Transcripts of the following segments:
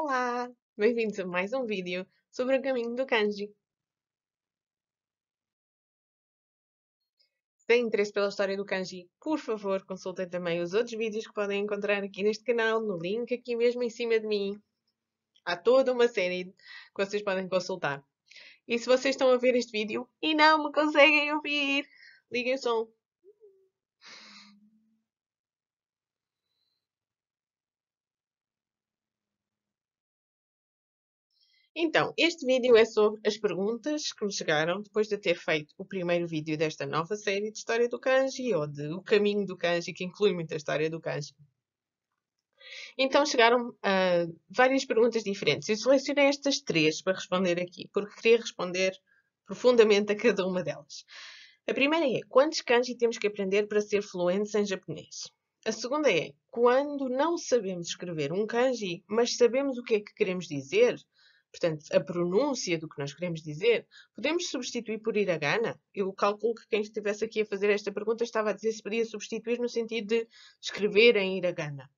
Olá, bem-vindos a mais um vídeo sobre o caminho do kanji. Se têm interesse pela história do kanji, por favor, consultem também os outros vídeos que podem encontrar aqui neste canal, no link aqui mesmo em cima de mim. Há toda uma série que vocês podem consultar. E se vocês estão a ver este vídeo e não me conseguem ouvir, liguem o som. Então, este vídeo é sobre as perguntas que me chegaram depois de ter feito o primeiro vídeo desta nova série de história do kanji, ou de O Caminho do Kanji, que inclui muita história do kanji. Então chegaram várias perguntas diferentes. Eu selecionei estas três para responder aqui, porque queria responder profundamente a cada uma delas. A primeira é: quantos kanji temos que aprender para ser fluentes em japonês? A segunda é: quando não sabemos escrever um kanji, mas sabemos o que é que queremos dizer, portanto, a pronúncia do que nós queremos dizer, podemos substituir por hiragana? Eu calculo que quem estivesse aqui a fazer esta pergunta estava a dizer se podia substituir no sentido de escrever em hiragana.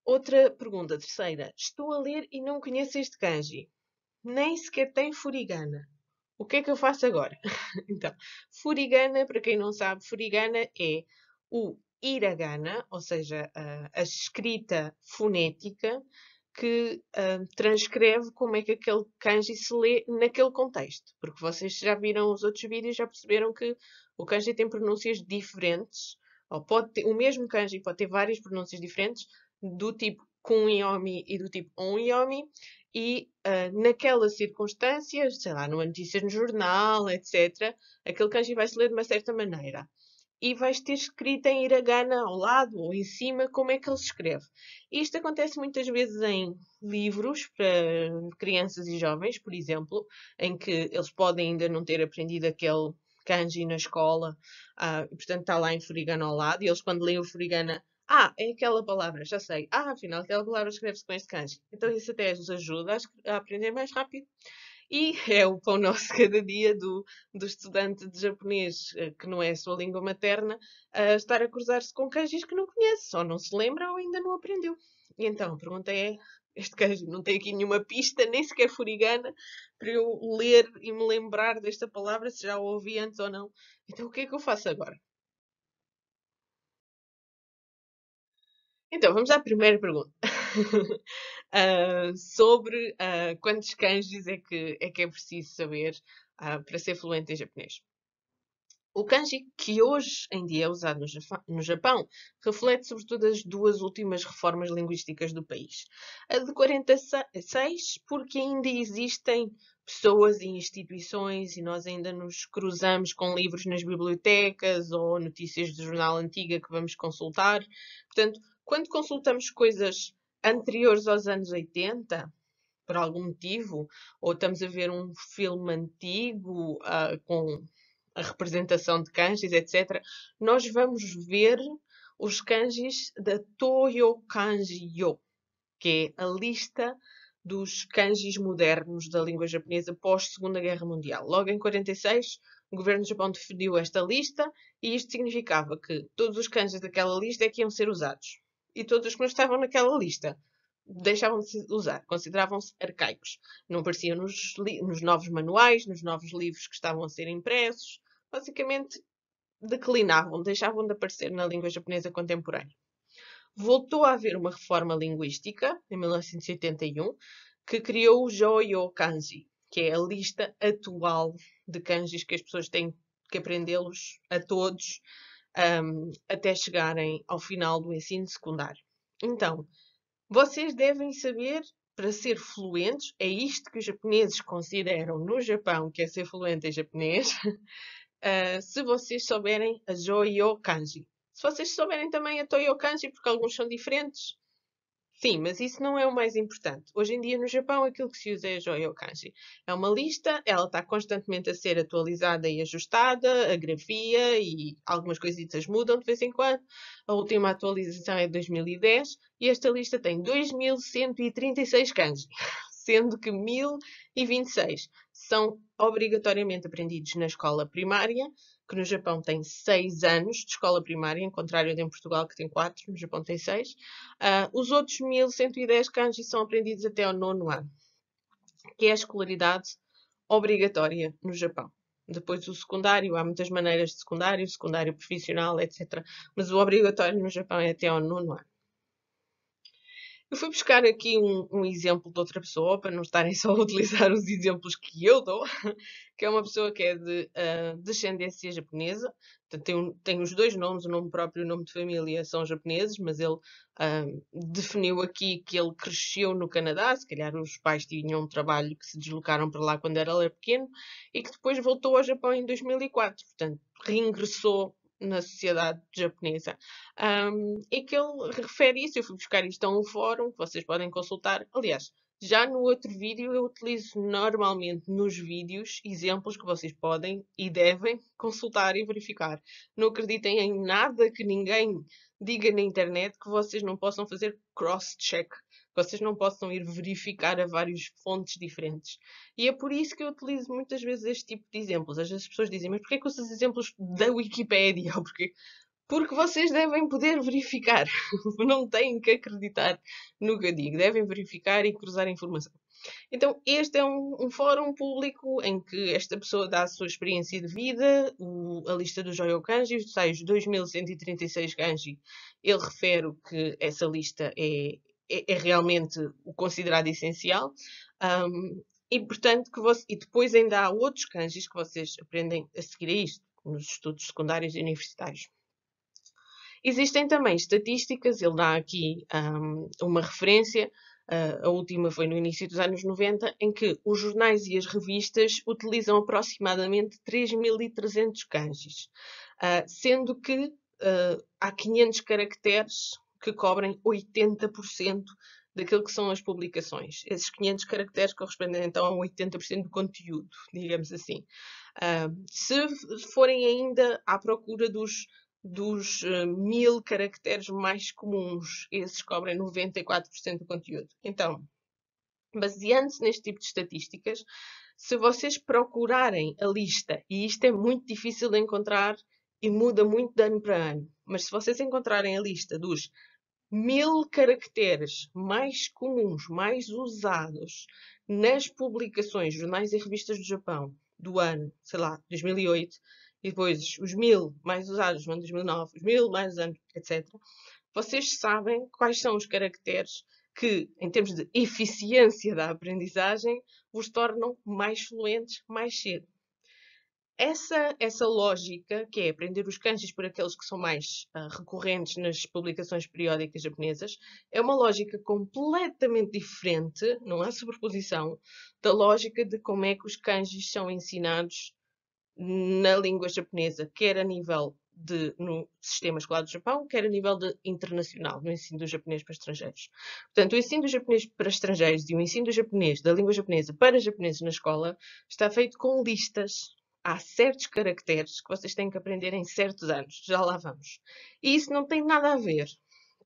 Outra pergunta, terceira. Estou a ler e não conheço este kanji. Nem sequer tem furigana. O que é que eu faço agora? Então, furigana, para quem não sabe, furigana é o hiragana, ou seja, a escrita fonética que transcreve como é que aquele kanji se lê naquele contexto. Porque vocês já viram os outros vídeos, já perceberam que o kanji tem pronúncias diferentes, ou pode ter, o mesmo kanji pode ter várias pronúncias diferentes, do tipo kunyomi e do tipo onyomi, e naquelas circunstâncias, sei lá, numa notícias no jornal, etc., aquele kanji vai se ler de uma certa maneira e vais ter escrito em hiragana ao lado ou em cima como é que ele se escreve. Isto acontece muitas vezes em livros para crianças e jovens, por exemplo, em que eles podem ainda não ter aprendido aquele kanji na escola, e portanto está lá em furigana ao lado, e eles quando leem o furigana, é aquela palavra, já sei. Afinal, aquela palavra escreve-se com este kanji. Então isso até os ajuda a aprender mais rápido. E é o pão nosso cada dia do estudante de japonês, que não é a sua língua materna, a estar a cruzar-se com kanjis que não conhece, ou não se lembra ou ainda não aprendeu. E então a pergunta é: este kanji não tem aqui nenhuma pista, nem sequer furigana, para eu ler e me lembrar desta palavra, se já a ouvi antes ou não. Então o que é que eu faço agora? Então, vamos à primeira pergunta. Sobre quantos kanjis é que é preciso saber para ser fluente em japonês. O kanji, que hoje em dia é usado no Japão, reflete sobretudo as duas últimas reformas linguísticas do país. A de 46, porque ainda existem pessoas e instituições e nós ainda nos cruzamos com livros nas bibliotecas ou notícias de jornal antiga que vamos consultar. Portanto, quando consultamos coisas anteriores aos anos 80, por algum motivo, ou estamos a ver um filme antigo com a representação de kanjis, etc., nós vamos ver os kanjis da Toyo Kanji-yo, que é a lista dos kanjis modernos da língua japonesa pós-Segunda Guerra Mundial. Logo em 46, o governo do Japão definiu esta lista e isto significava que todos os kanjis daquela lista é que iam ser usados. E todos os que não estavam naquela lista deixavam de se usar, consideravam-se arcaicos. Não apareciam nos novos manuais, nos novos livros que estavam a ser impressos. Basicamente, declinavam, deixavam de aparecer na língua japonesa contemporânea. Voltou a haver uma reforma linguística, em 1981, que criou o Joyo Kanji, que é a lista atual de kanjis que as pessoas têm que aprendê-los a todos até chegarem ao final do ensino secundário. Então, vocês devem saber, para ser fluentes, é isto que os japoneses consideram no Japão, que é ser fluente em japonês, se vocês souberem a Joyo Kanji. Se vocês souberem também a Toyo Kanji, porque alguns são diferentes, sim, mas isso não é o mais importante. Hoje em dia, no Japão, aquilo que se usa é a Joyo Kanji. É uma lista, ela está constantemente a ser atualizada e ajustada, a grafia e algumas coisitas mudam de vez em quando. A última atualização é de 2010 e esta lista tem 2136 kanji, sendo que 1026 são obrigatoriamente aprendidos na escola primária, que no Japão tem 6 anos de escola primária, em contrário de em Portugal, que tem 4, no Japão tem 6. Os outros 1110 kanji são aprendidos até ao 9º ano, que é a escolaridade obrigatória no Japão. Depois o secundário, há muitas maneiras de secundário, secundário profissional, etc. Mas o obrigatório no Japão é até ao 9º ano. Eu fui buscar aqui um exemplo de outra pessoa, para não estarem só a utilizar os exemplos que eu dou, que é uma pessoa que é de descendência japonesa. Portanto, tem os dois nomes, o nome próprio e o nome de família são japoneses, mas ele definiu aqui que ele cresceu no Canadá, se calhar os pais tinham um trabalho que se deslocaram para lá quando era pequeno, e que depois voltou ao Japão em 2004. Portanto, reingressou na sociedade japonesa. E que ele refere isso, eu fui buscar isto a um fórum que vocês podem consultar. Aliás, já no outro vídeo eu utilizo normalmente nos vídeos exemplos que vocês podem e devem consultar e verificar. Não acreditem em nada que ninguém diga na internet que vocês não possam fazer cross-check, que vocês não possam ir verificar a várias fontes diferentes. E é por isso que eu utilizo muitas vezes este tipo de exemplos. Às vezes as pessoas dizem, mas porquê que usas exemplos da Wikipédia? Ou porquê? Porque vocês devem poder verificar. Não têm que acreditar no que eu digo. Devem verificar e cruzar informação. Então, este é um fórum público em que esta pessoa dá a sua experiência de vida, a lista dos Joyo Kanji, os tais 2136 kanji. Ele refere que essa lista é realmente o considerado essencial. E, portanto, e depois ainda há outros kanjis que vocês aprendem a seguir a isto, nos estudos secundários e universitários. Existem também estatísticas, ele dá aqui uma referência, a última foi no início dos anos 90, em que os jornais e as revistas utilizam aproximadamente 3.300 kanjis, sendo que há 500 caracteres que cobrem 80% daquilo que são as publicações. Esses 500 caracteres correspondem então a 80% do conteúdo, digamos assim. Se forem ainda à procura dos 1000 caracteres mais comuns, esses cobrem 94% do conteúdo. Então, baseando-se neste tipo de estatísticas, se vocês procurarem a lista, e isto é muito difícil de encontrar e muda muito de ano para ano, mas se vocês encontrarem a lista dos 1000 caracteres mais comuns, mais usados nas publicações, jornais e revistas do Japão, do ano, sei lá, 2008, e depois os 1000 mais usados no ano 2009, os 1000 mais usados, etc. Vocês sabem quais são os caracteres que, em termos de eficiência da aprendizagem, vos tornam mais fluentes mais cedo. Essa lógica, que é aprender os kanjis por aqueles que são mais recorrentes nas publicações periódicas japonesas, é uma lógica completamente diferente, não há sobreposição, da lógica de como é que os kanjis são ensinados na língua japonesa, quer a nível no sistema escolar do Japão, quer a nível internacional, no ensino do japonês para estrangeiros. Portanto, o ensino do japonês para estrangeiros e o ensino do japonês, da língua japonesa para japoneses na escola, está feito com listas. Há certos caracteres que vocês têm que aprender em certos anos. Já lá vamos. E isso não tem nada a ver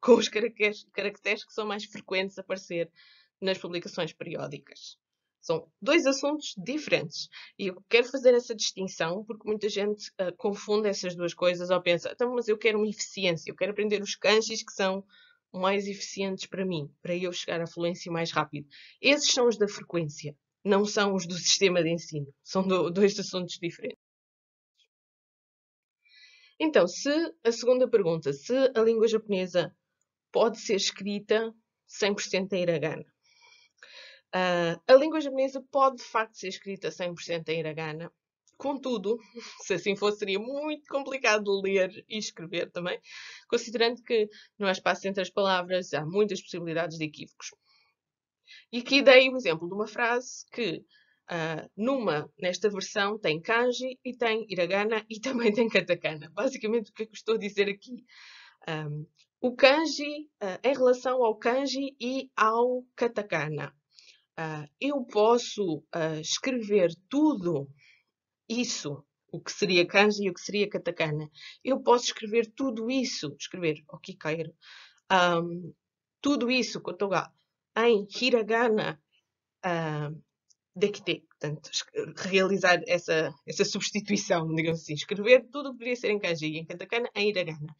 com os caracteres que são mais frequentes a aparecer nas publicações periódicas. São dois assuntos diferentes. E eu quero fazer essa distinção porque muita gente confunde essas duas coisas ou pensa, então, mas eu quero uma eficiência, eu quero aprender os kanjis que são mais eficientes para mim, para eu chegar à fluência mais rápido. Esses são os da frequência, não são os do sistema de ensino. São dois assuntos diferentes. Então, a segunda pergunta, se a língua japonesa pode ser escrita 100% em hiragana. A língua japonesa pode, de facto, ser escrita 100% em hiragana. Contudo, se assim fosse, seria muito complicado de ler e escrever também, considerando que não há espaço entre as palavras, há muitas possibilidades de equívocos. E aqui dei o exemplo de uma frase que, nesta versão, tem kanji e tem hiragana e também tem katakana. Basicamente, o que é que eu estou a dizer aqui? O kanji, em relação ao kanji e ao katakana. Eu posso escrever tudo isso, o que seria kanji e o que seria katakana. Eu posso escrever tudo isso, escrever okikairo, tudo isso, kotoga, em hiragana, dictée, portanto, realizar essa substituição, digamos assim, escrever tudo o que deveria ser em kanji e em katakana em hiragana.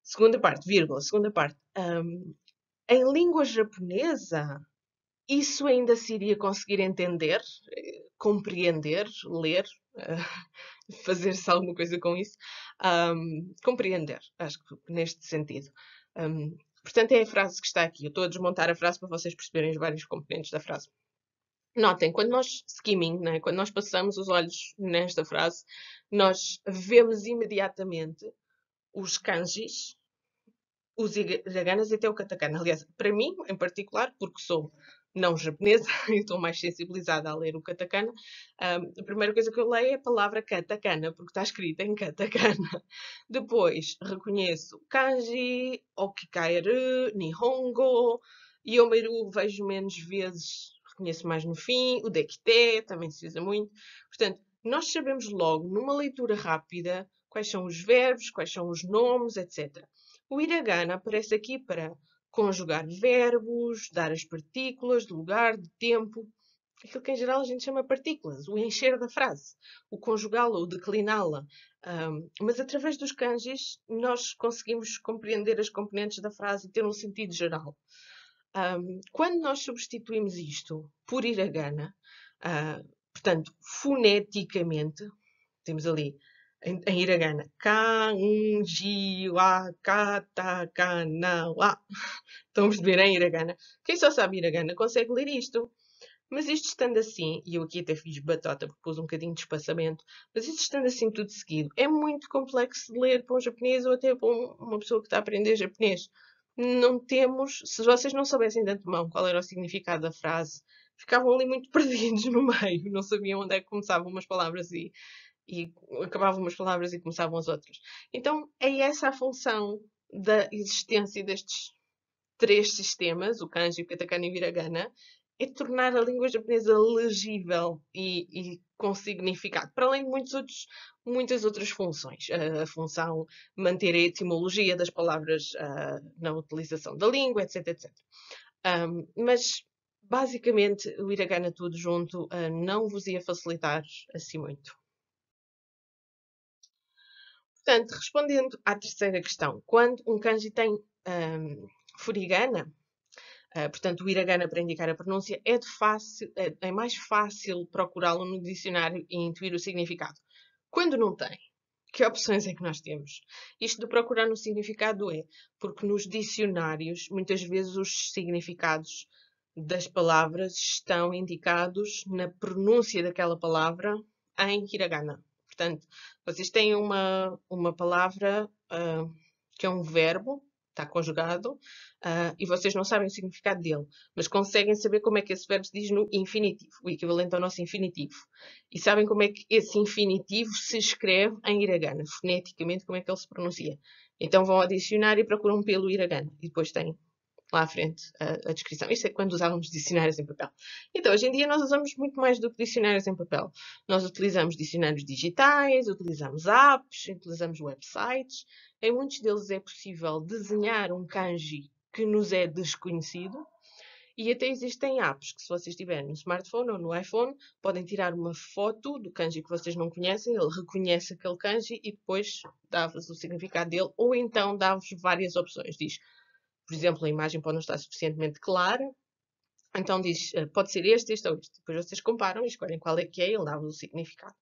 Segunda parte, vírgula, segunda parte. Em língua japonesa, isso ainda se iria conseguir entender, compreender, ler, fazer-se alguma coisa com isso. Compreender, acho que neste sentido. Portanto, é a frase que está aqui. Eu estou a desmontar a frase para vocês perceberem os vários componentes da frase. Notem, quando nós skimming, né, quando nós passamos os olhos nesta frase, nós vemos imediatamente os kanjis, os hiraganas e até o katakana. Aliás, para mim, em particular, porque sou não japonesa e estou mais sensibilizada a ler o katakana, a primeira coisa que eu leio é a palavra katakana, porque está escrita em katakana. Depois, reconheço kanji, okikaeru, nihongo, yomeru vejo menos vezes, reconheço mais no fim, o dekite também se usa muito. Portanto, nós sabemos logo, numa leitura rápida, quais são os verbos, quais são os nomes, etc. O hiragana aparece aqui para conjugar verbos, dar as partículas de lugar, de tempo, aquilo que em geral a gente chama partículas, o encher da frase, o conjugá-la, o decliná-la. Mas através dos kanjis nós conseguimos compreender as componentes da frase e ter um sentido geral. Quando nós substituímos isto por hiragana, portanto, foneticamente, temos ali em hiragana, kanji wa katakana wa. Estão a perceber em hiragana? Quem só sabe hiragana consegue ler isto. Mas isto estando assim, e eu aqui até fiz batota porque pus um bocadinho de espaçamento, mas isto estando assim tudo seguido, é muito complexo de ler para um japonês ou até para uma pessoa que está a aprender japonês. Não temos, se vocês não soubessem de antemão qual era o significado da frase, ficavam ali muito perdidos no meio, não sabiam onde é que começavam umas palavras e acabavam umas palavras e começavam as outras. Então é essa a função da existência destes três sistemas, o kanji, o katakana e o hiragana, é tornar a língua japonesa legível e com significado, para além de muitas outras funções. A função manter a etimologia das palavras na utilização da língua, etc, etc. Mas, basicamente, o hiragana tudo junto não vos ia facilitar assim muito. Portanto, respondendo à terceira questão, quando um kanji tem furigana, portanto, o hiragana para indicar a pronúncia, é mais fácil procurá-lo no dicionário e intuir o significado. Quando não tem, que opções é que nós temos? Isto de procurar no significado é porque nos dicionários, muitas vezes, os significados das palavras estão indicados na pronúncia daquela palavra em hiragana. Portanto, vocês têm uma palavra que é um verbo, está conjugado, e vocês não sabem o significado dele, mas conseguem saber como é que esse verbo se diz no infinitivo, o equivalente ao nosso infinitivo. E sabem como é que esse infinitivo se escreve em hiragana, foneticamente, como é que ele se pronuncia. Então vão ao dicionário e procuram pelo hiragana, e depois têm lá à frente a descrição. Isto é quando usávamos dicionários em papel. Então, hoje em dia, nós usamos muito mais do que dicionários em papel. Nós utilizamos dicionários digitais, utilizamos apps, utilizamos websites. Em muitos deles é possível desenhar um kanji que nos é desconhecido. E até existem apps que, se vocês tiverem no smartphone ou no iPhone, podem tirar uma foto do kanji que vocês não conhecem, ele reconhece aquele kanji e depois dá-vos o significado dele, ou então dá-vos várias opções. Diz, por exemplo, a imagem pode não estar suficientemente clara, então diz, pode ser este ou este. Depois vocês comparam e escolhem qual é que é e ele dá-vos o significado.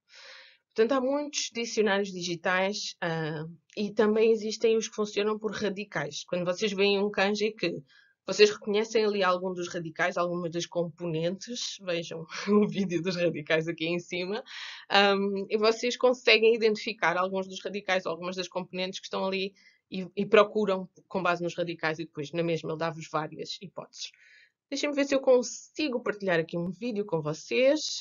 Portanto, há muitos dicionários digitais e também existem os que funcionam por radicais. Quando vocês veem um kanji que vocês reconhecem ali algum dos radicais, algumas das componentes, vejam o vídeo dos radicais aqui em cima, e vocês conseguem identificar alguns dos radicais, algumas das componentes que estão ali e procuram com base nos radicais e depois na mesma ele dá-vos várias hipóteses. Deixem-me ver se eu consigo partilhar aqui um vídeo com vocês.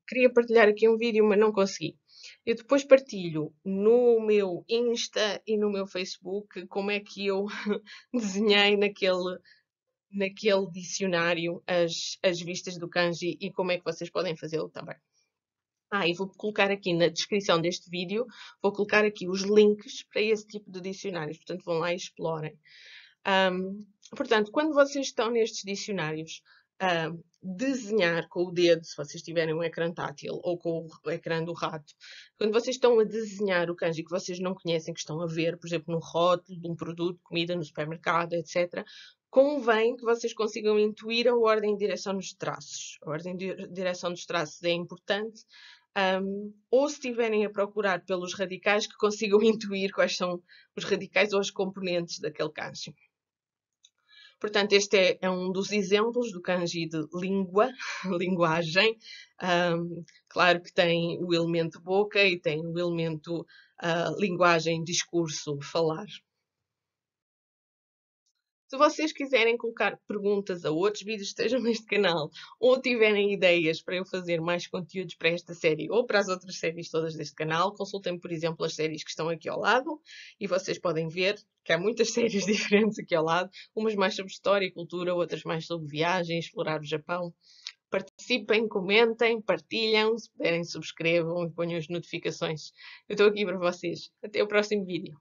queria partilhar aqui um vídeo, mas não consegui. Eu depois partilho no meu Insta e no meu Facebook como é que eu desenhei naquele dicionário as vistas do kanji e como é que vocês podem fazê-lo também. E vou colocar aqui na descrição deste vídeo, vou colocar aqui os links para esse tipo de dicionários, portanto vão lá e explorem. Portanto, quando vocês estão nestes dicionários a desenhar com o dedo, se vocês tiverem um ecrã tátil ou com o ecrã do rato, quando vocês estão a desenhar o kanji que vocês não conhecem, que estão a ver, por exemplo, no rótulo de um produto, comida no supermercado, etc., convém que vocês consigam intuir a ordem de direção nos traços. A ordem de direção dos traços é importante. Ou se estiverem a procurar pelos radicais, que consigam intuir quais são os radicais ou os componentes daquele kanji. Portanto, este é um dos exemplos do kanji de língua, linguagem. Claro que tem o elemento boca e tem o elemento linguagem, discurso, falar. Se vocês quiserem colocar perguntas a outros vídeos que estejam neste canal ou tiverem ideias para eu fazer mais conteúdos para esta série ou para as outras séries todas deste canal, consultem, por exemplo, as séries que estão aqui ao lado e vocês podem ver que há muitas séries diferentes aqui ao lado, umas mais sobre história e cultura, outras mais sobre viagem, explorar o Japão. Participem, comentem, partilham, se puderem subscrevam e ponham as notificações. Eu estou aqui para vocês. Até o próximo vídeo.